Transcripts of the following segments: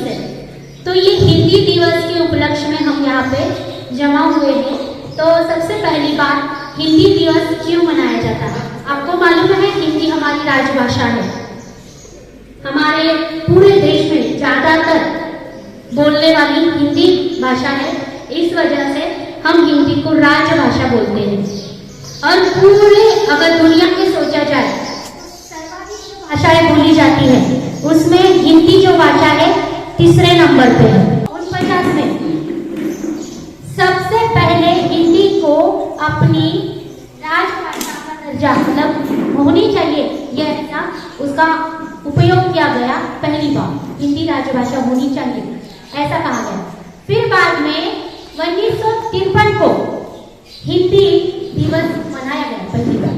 दिवस है। तो ये हिंदी दिवस के उपलक्ष्य में हम यहाँ पे जमा हुए हैं। तो सबसे पहली बात, हिंदी दिवस क्यों मनाया जाता है? आपको मालूम है हिंदी हमारी राजभाषा है। हमारे पूरे देश में ज्यादातर बोलने वाली हिंदी भाषा है। इस वजह से हम हिंदी को राजभाषा बोलते हैं। और पूरे अगर दुनिया में सोचा जाए सर्वाधिक भाषाएं बोली जाती है, उसमें हिंदी जो भाषा है तीसरे नंबर पे है। 49 में सबसे पहले हिंदी को अपनी राजभाषा का दर्जा मतलब होनी चाहिए, यह उसका उपयोग किया गया। पहली बार हिंदी राजभाषा होनी चाहिए ऐसा कहा गया। फिर बाद में 1953 को हिंदी दिवस मनाया गया पहली बार।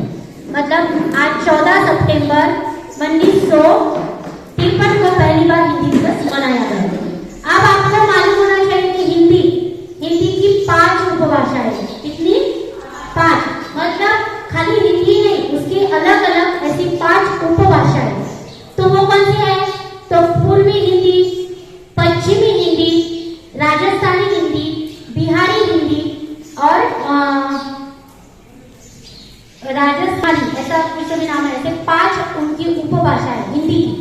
मतलब आज 14 सितंबर 1953 को पहली बार हिंदी दिवस मनाया गया। अब आपको मालूम होना चाहिए कि हिंदी की 5 उपभाषाएं हैं। कितनी? 5। मतलब खाली हिंदी नहीं, उसकी अलग अलग ऐसी 5 उपभाषाएं। तो वो कौन सी है? तो पूर्वी हिंदी, पश्चिमी हिंदी, राजस्थानी हिंदी, बिहारी हिंदी और राजस्थानी, ऐसा कुछ भी नाम है। ऐसे 5 उनकी उपभाषा है हिंदी की।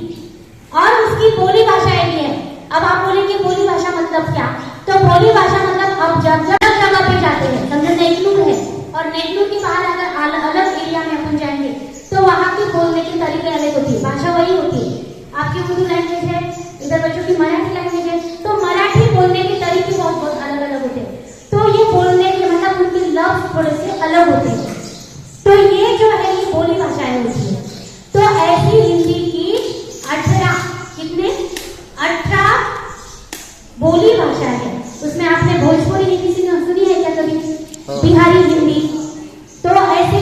और उसकी बोली भाषाएं भी है। अब आप बोलेंगे बोली भाषा मतलब क्या? तो बोली भाषा मतलब अब जगह पे जाते हैं, समझो नेकनूर है और नेकनूर के बाहर अगर अलग एरिया में अपन जाएंगे तो वहां के बोलने के तरीके अलग होती है, भाषा वही होती है। आपकी उर्दू लैंग्वेज है, इधर बच्चों की मराठी लैंग्वेज है, तो मराठी बोलने के तरीके बहुत अलग अलग होते हैं। तो ये बोलने के मतलब उनके लफ्ज थोड़े से अलग होते हैं। तो ये जो है ये बोली भाषाएं होती है। तो ऐसी हिंदी की 18 बोली भाषा है। उसमें आपने भोजपुरी हिंदी सुनी है क्या कभी? बिहारी हिंदी। तो ऐसे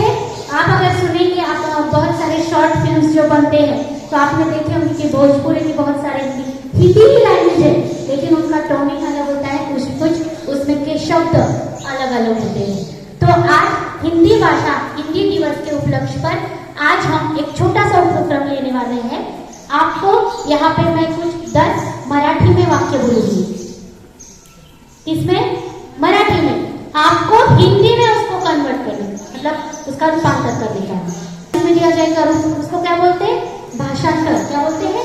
आप अगर सुनेंगे, आप बहुत सारे शॉर्ट फिल्म्स जो बनते हैं तो आपने देखे होंगे कि भोजपुरी की बहुत सारे हिंदी ही लैंग्वेज है, लेकिन उनका टोनिंग अलग होता है, कुछ उसमें के शब्द अलग अलग होते हैं। तो आज हिंदी भाषा हिंदी दिवस के उपलक्ष्य पर आज हम एक छोटा सा उपक्रम लेने वाले हैं। आपको यहाँ पे मैं कुछ 10 मराठी में वाक्य बोलूंगी। इसमें मराठी में आपको हिंदी में उसको कन्वर्ट करना, मतलब उसका रूपांतर करने का इसमें दिया जाएगा। उसको क्या बोलते हैं? भाषांतर। क्या बोलते हैं?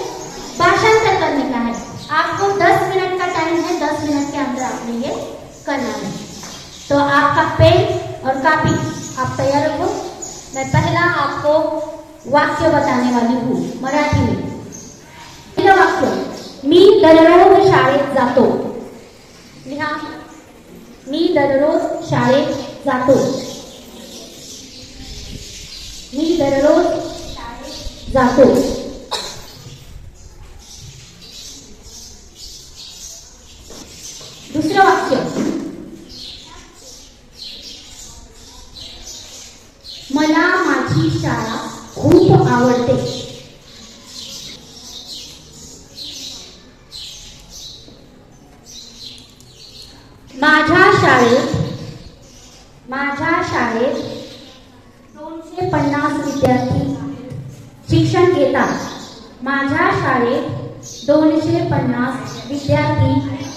भाषांतर करने का है। आपको 10 मिनट का टाइम है, 10 मिनट के अंदर आपने ये करना है। तो आपका पेन और कॉपी आप तैयार रखो। मैं पहला आपको वाक्य बताने वाली हूँ मराठी में। पहिलं वाक्य, मी दररोज शाळेत जातो। लिहा, मी दररोज शाळेत जातो। मी दररोज शाळेत जातो। दुसरं वाक्य, मला माझी शाळा खूप आवडते। माझ्या शाळेत 250 विद्यार्थी शिक्षण घेतात। माझ्या शाळेत 250 विद्यार्थी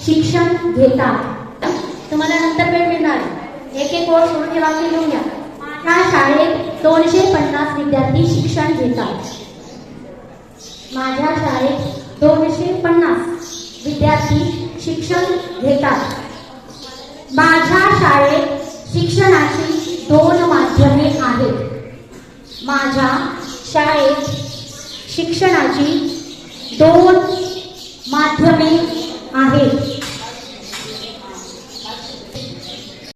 शिक्षण घेतात। तुम्हाला नंतर वेळ मिळणार, एक एक ओळ सोडून हे वाक्य लिहून घ्या। माझ्या शाळेत 250 विद्यार्थी शिक्षण घेतात। माझ्या शाळेत 250 विद्यार्थी शिक्षण घेतात। माझ्या शाळेत शिक्षणाची 2 माध्यमे आहेत। माझ्या शाळेत शिक्षणाची 2